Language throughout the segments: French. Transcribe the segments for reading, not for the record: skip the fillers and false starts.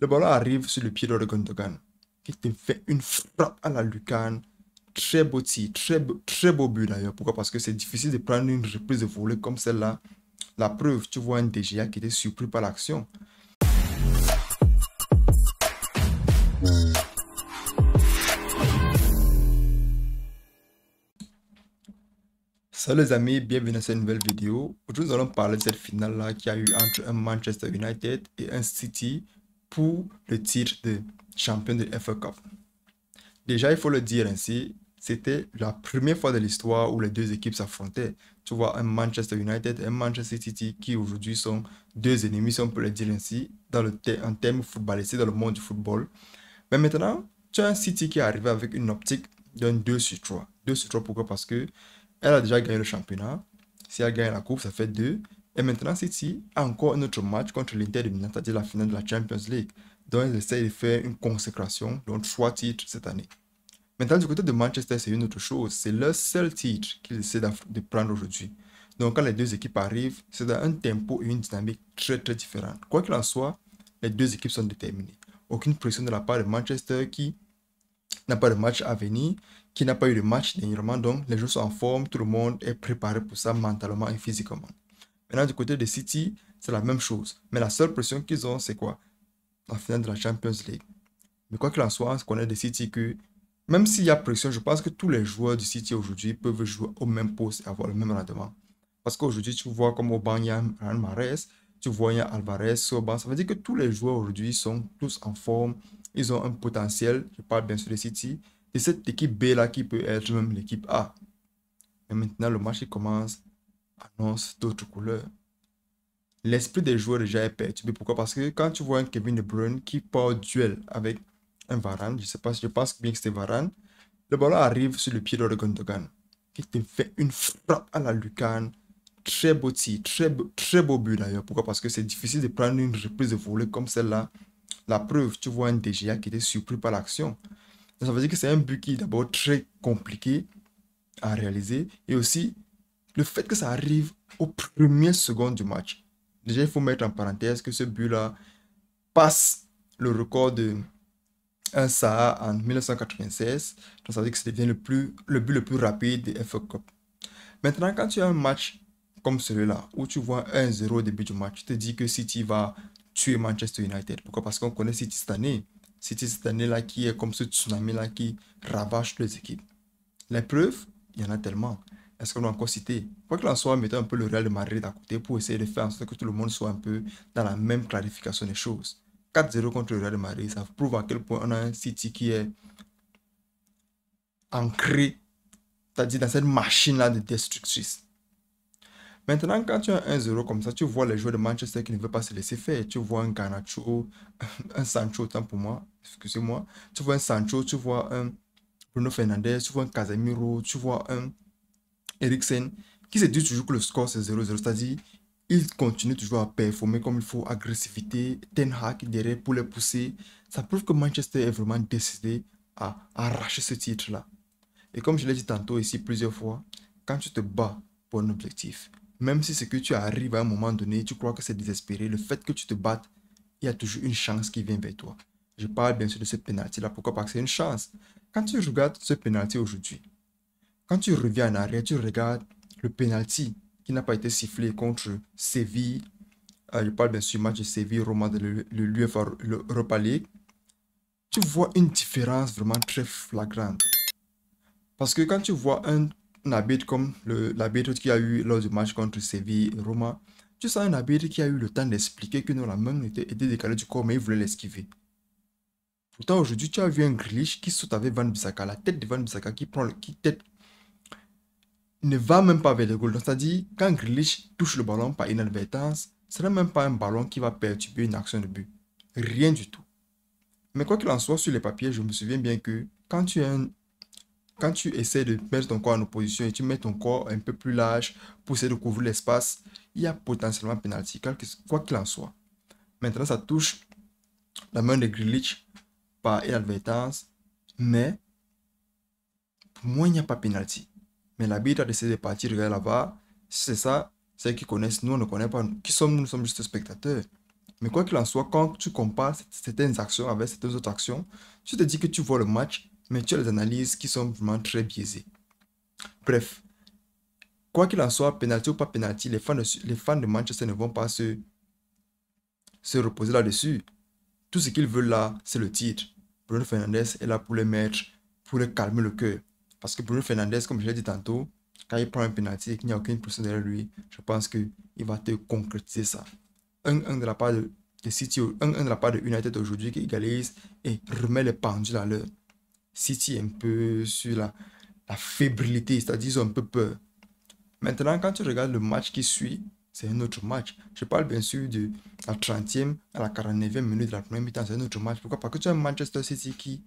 Le ballon arrive sur le pied de Gundogan, qui te fait une frappe à la lucarne. Très beau tir, très beau but d'ailleurs. Pourquoi? Parce que c'est difficile de prendre une reprise de volée comme celle-là. La preuve, tu vois un DGA qui était surpris par l'action. Salut les amis, bienvenue dans cette nouvelle vidéo. Aujourd'hui, nous allons parler de cette finale-là qui a eu entre un Manchester United et un City pour le titre de champion de FA Cup. Déjà, il faut le dire ainsi, c'était la première fois de l'histoire où les deux équipes s'affrontaient. Tu vois, un Manchester United et un Manchester City qui aujourd'hui sont deux ennemis, si on peut le dire ainsi, en termes footballistiques dans le monde du football. Mais maintenant, tu as un City qui est arrivé avec une optique d'un 2 sur 3. 2 sur 3, pourquoi? Parce que elle a déjà gagné le championnat. Si elle gagne la coupe, ça fait 2. Et maintenant, City a encore un autre match contre l'Inter de Milan, c'est-à-dire la finale de la Champions League. Donc, ils essaient de faire une consécration, donc 3 titres cette année. Maintenant, du côté de Manchester, c'est une autre chose. C'est leur seul titre qu'ils essaient de prendre aujourd'hui. Donc, quand les deux équipes arrivent, c'est dans un tempo et une dynamique très différente. Quoi qu'il en soit, les deux équipes sont déterminées. Aucune pression de la part de Manchester qui n'a pas de match à venir, qui n'a pas eu de match dernièrement. Donc, les joueurs sont en forme, tout le monde est préparé pour ça mentalement et physiquement. Maintenant, du côté de City, c'est la même chose. Mais la seule pression qu'ils ont, c'est quoi? La finale de la Champions League. Mais quoi qu'il en soit, on connaît de City que même s'il y a pression, je pense que tous les joueurs du City aujourd'hui peuvent jouer au même poste et avoir le même rendement. Parce qu'aujourd'hui, tu vois comme au banc, il y a Mahrez, tu vois, il y a Alvarez au banc. Ça veut dire que tous les joueurs aujourd'hui sont tous en forme. Ils ont un potentiel, je parle bien sûr de City, et cette équipe B là qui peut être même l'équipe A. Mais maintenant, le match qui commence annonce d'autres couleurs. L'esprit des joueurs déjà est perturbé. Pourquoi? Parce que quand tu vois un Kevin De Bruyne qui part au duel avec un Varane, je sais pas, je pense bien que c'était Varane, le ballon arrive sur le pied de Gundogan, qui te fait une frappe à la lucarne. Très beau tir, très beau but d'ailleurs. Pourquoi? Parce que c'est difficile de prendre une reprise de volée comme celle-là. La preuve, tu vois un DGA qui était surpris par l'action. Ça veut dire que c'est un but qui est d'abord très compliqué à réaliser. Et aussi, le fait que ça arrive aux premières secondes du match. Déjà, il faut mettre en parenthèse que ce but-là passe le record de un Saha en 1996. Donc, ça veut dire que ça devient le but le plus rapide des FA Cup. Maintenant, quand tu as un match comme celui-là, où tu vois 1-0 au début du match, tu te dis que City va tuer Manchester United. Pourquoi? Parce qu'on connaît City cette année. City cette année-là qui est comme ce tsunami-là qui ravage toutes les équipes. Les preuves, il y en a tellement. Est-ce qu'on doit encore citer? Quoi qu'il en soit, mettons un peu le Real de Madrid à côté pour essayer de faire en sorte que tout le monde soit un peu dans la même clarification des choses. 4-0 contre le Real de Madrid, ça prouve à quel point on a un City qui est ancré, c'est-à-dire dans cette machine-là de destructrice. Maintenant, quand tu as 1-0 comme ça, tu vois les joueurs de Manchester qui ne veulent pas se laisser faire. Tu vois un Garnacho, un Sancho, autant pour moi, excusez-moi. Tu vois un Sancho, tu vois un Bruno Fernandes, tu vois un Casemiro, tu vois un Eriksen, qui se dit toujours que le score c'est 0-0, c'est-à-dire ils continuent toujours à performer comme il faut, agressivité, Ten Hag derrière pour les pousser. Ça prouve que Manchester est vraiment décidé à arracher ce titre-là. Et comme je l'ai dit tantôt ici plusieurs fois, quand tu te bats pour un objectif, même si ce que tu arrives à un moment donné, tu crois que c'est désespéré, le fait que tu te battes, il y a toujours une chance qui vient vers toi. Je parle bien sûr de ce penalty-là. Pourquoi? Parce que c'est une chance. Quand tu regardes ce penalty aujourd'hui, quand tu reviens en arrière, tu regardes le penalty qui n'a pas été sifflé contre Séville. Je parle bien sûr du match de Séville-Roma de l'Europa League. Tu vois une différence vraiment très flagrante. Parce que quand tu vois un arbitre comme l'arbitre qui a eu lors du match contre Séville et Roma, tu sens un arbitre qui a eu le temps d'expliquer que non, la main était décalée du corps, mais il voulait l'esquiver. Pourtant, aujourd'hui, tu as vu un Grealish qui saute avec Van Bissaka, la tête de Van Bissaka ne va même pas vers le goal. C'est-à-dire, quand Grealish touche le ballon par inadvertance, ce n'est même pas un ballon qui va perturber une action de but. Rien du tout. Mais quoi qu'il en soit, sur les papiers, je me souviens bien que quand tu essaies de mettre ton corps en opposition et tu mets ton corps un peu plus large pour essayer de couvrir l'espace, il y a potentiellement penalty, quoi qu'il en soit. Maintenant, ça touche la main de Grealish par inadvertance, mais pour moi, il n'y a pas penalty. Mais l'arbitre a décidé de partir regarder là-bas. C'est ça, ceux qui connaissent, nous on ne connaît pas. Qui sommes-nous? Nous sommes juste spectateurs. Mais quoi qu'il en soit, quand tu compares certaines actions avec certaines autres actions, tu te dis que tu vois le match, mais tu as les analyses qui sont vraiment très biaisées. Bref, quoi qu'il en soit, penalty ou pas penalty, les fans de Manchester ne vont pas se reposer là-dessus. Tout ce qu'ils veulent là, c'est le titre. Bruno Fernandes est là pour les mettre, pour les calmer le cœur. Parce que Bruno Fernandes, comme je l'ai dit tantôt, quand il prend un penalty et qu'il n'y a aucune personne derrière lui, je pense qu'il va te concrétiser ça. 1-1 de la part de City, 1-1 de la part de United aujourd'hui qui égalise et remet les pendules à l'heure. City est un peu sur la fébrilité, c'est-à-dire ils ont un peu peur. Maintenant, quand tu regardes le match qui suit, c'est un autre match. Je parle bien sûr de la 30e à la 49e minute de la première mi-temps, c'est un autre match. Pourquoi? Parce que tu as un Manchester City qui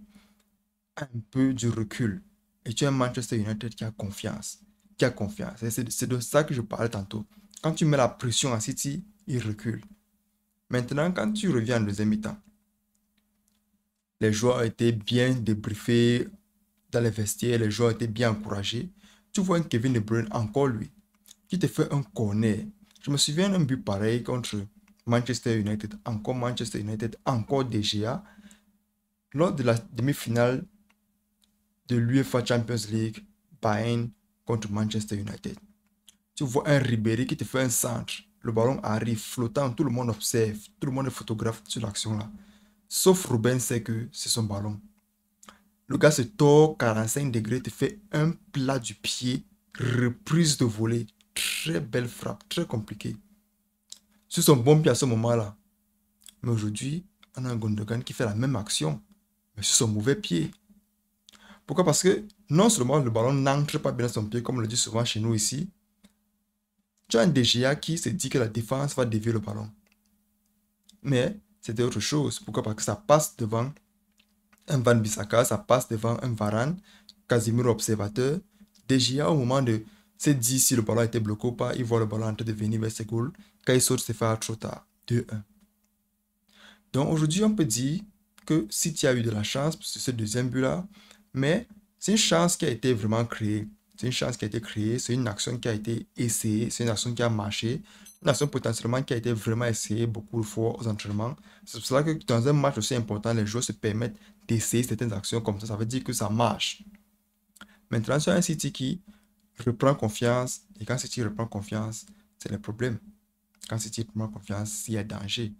a un peu du recul. Et tu as un Manchester United qui a confiance. Qui a confiance. C'est de ça que je parlais tantôt. Quand tu mets la pression à City, il recule. Maintenant, quand tu reviens en deuxième mi-temps, les joueurs ont été bien débriefés dans les vestiaires, les joueurs ont été bien encouragés. Tu vois un Kevin De Bruyne, encore lui, qui te fait un corner. Je me souviens d'un but pareil contre Manchester United, encore DGA, lors de la demi-finale de l'UEFA Champions League, Bayern contre Manchester United. Tu vois un Ribéry qui te fait un centre, le ballon arrive flottant, tout le monde observe, tout le monde est photographe sur l'action-là. Sauf Ruben sait que c'est son ballon. Le gars se tord 45 degrés, te fait un plat du pied, reprise de volée. Très belle frappe, très compliquée. Sur son bon pied à ce moment-là. Mais aujourd'hui, on a un Gundogan qui fait la même action, mais sur son mauvais pied. Pourquoi? Parce que non seulement le ballon n'entre pas bien dans son pied, comme on le dit souvent chez nous ici, tu as un DGA qui se dit que la défense va dévier le ballon. Mais c'était autre chose. Pourquoi? Parce que ça passe devant un Van Bissaka, ça passe devant un Varane, Casemiro observateur. DGA, au moment de se dire si le ballon était bloqué ou pas, il voit le ballon en train de venir vers ses goals. Quand il saute, c'est fait trop tard. 2-1. Donc aujourd'hui, on peut dire que City a eu de la chance sur ce deuxième but-là, mais c'est une chance qui a été vraiment créée. C'est une chance qui a été créée, c'est une action qui a été essayée, c'est une action qui a marché, une action potentiellement qui a été vraiment essayée beaucoup de fois aux entraînements. C'est pour cela que dans un match aussi important, les joueurs se permettent d'essayer certaines actions comme ça veut dire que ça marche. Maintenant, sur un City qui reprend confiance, et quand City reprend confiance, c'est le problème. Quand City reprend confiance, il y a danger.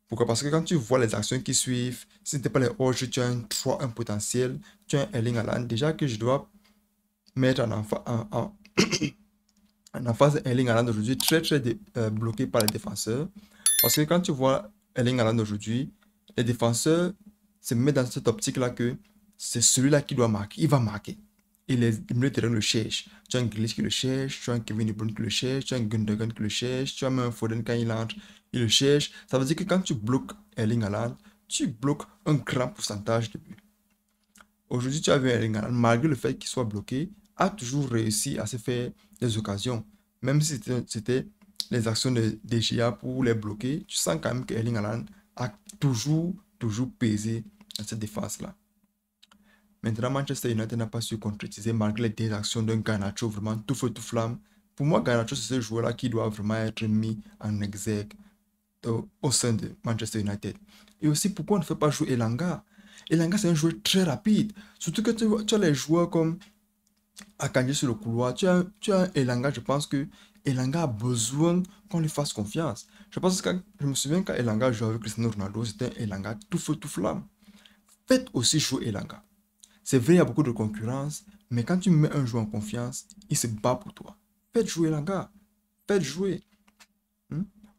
Pourquoi? Parce que quand tu vois les actions qui suivent, si ce n'était pas les hors-jeux, tu as un 3-1 potentiel, tu as un Erling Haaland. Déjà que je dois mettre en face Erling Haaland aujourd'hui, très bloqué par les défenseurs. Parce que quand tu vois Erling Haaland aujourd'hui, les défenseurs se mettent dans cette optique-là que c'est celui-là qui doit marquer. Il va marquer. Et les milieux de terrain le cherchent. Tu as un Grealish qui le cherche, tu as un Kevin De Bruyne qui le cherche, tu as un Gundogan qui le cherche, tu as même un Foden quand il entre, il le cherche. Ça veut dire que quand tu bloques Erling Haaland, tu bloques un grand pourcentage de buts. Aujourd'hui, tu as vu Erling Haaland, malgré le fait qu'il soit bloqué, a toujours réussi à se faire des occasions. Même si c'était les actions de DGA pour les bloquer, tu sens quand même que Erling Haaland a toujours pesé dans cette défense-là. Maintenant, Manchester United n'a pas su concrétiser malgré les actions d'un Garnacho vraiment tout feu tout flamme. Pour moi, Garnacho, c'est ce joueur-là qui doit vraiment être mis en exergue au sein de Manchester United. Et aussi, pourquoi on ne fait pas jouer Elanga? Elanga, c'est un joueur très rapide. Surtout que tu as les joueurs comme Akanji sur le couloir. Tu as un Elanga, je pense que Elanga a besoin qu'on lui fasse confiance. Je me souviens quand Elanga jouait avec Cristiano Ronaldo, c'était un Elanga tout feu tout flamme. Faites aussi jouer Elanga. C'est vrai, il y a beaucoup de concurrence, mais quand tu mets un joueur en confiance, il se bat pour toi. Faites jouer Elanga. Faites jouer.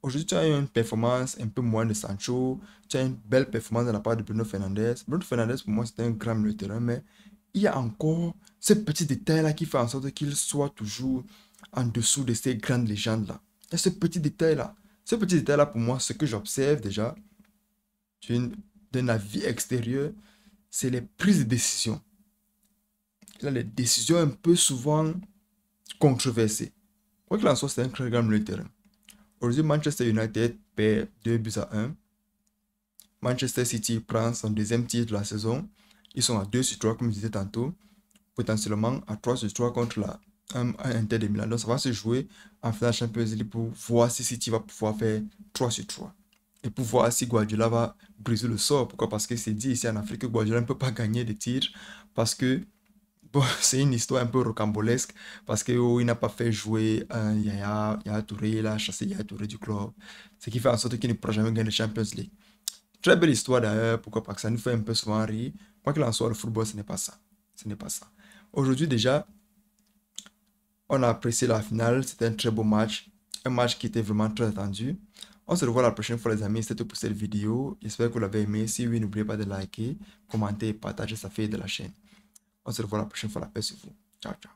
Aujourd'hui, tu as une performance un peu moins de Sancho. Tu as une belle performance de la part de Bruno Fernandes. Bruno Fernandes, pour moi, c'est un grand milieu de terrain, mais il y a encore ce petit détail-là qui fait en sorte qu'il soit toujours en dessous de ces grandes légendes-là. Il y a ce petit détail-là. Ce petit détail-là, pour moi, ce que j'observe déjà d'un avis extérieur, c'est les prises de décision. Il a des décisions un peu souvent controversées. Quoi qu'il en soit, c'est un très grand milieu de terrain. Aujourd'hui, Manchester United perd 2-1. Manchester City prend son deuxième titre de la saison. Ils sont à 2-3, comme je disais tantôt. Potentiellement à 3-3 contre un Inter de Milan. Donc, ça va se jouer en finale Champions League pour voir si City va pouvoir faire 3-3. et pour voir si Guardiola va briser le sort. Pourquoi? Parce que c'est dit ici en Afrique que Guardiola ne peut pas gagner des titres parce que bon, c'est une histoire un peu rocambolesque parce que il n'a pas fait jouer Yaya Touré, il a chassé Yaya Touré du club, ce qui fait en sorte qu'il ne pourra jamais gagner la Champions League. Très belle histoire d'ailleurs, pourquoi? Parce que ça nous fait un peu souvent rire. Quoi qu'il en soit, le football, ce n'est pas ça. Ce n'est pas ça. Aujourd'hui déjà, on a apprécié la finale, c'était un très beau match, un match qui était vraiment très attendu. On se revoit la prochaine fois les amis, c'était tout pour cette vidéo. J'espère que vous l'avez aimé. Si oui, n'oubliez pas de liker, commenter et partager, ça fait de la chaîne. On se revoit la prochaine fois, la paix sur vous. Ciao, ciao.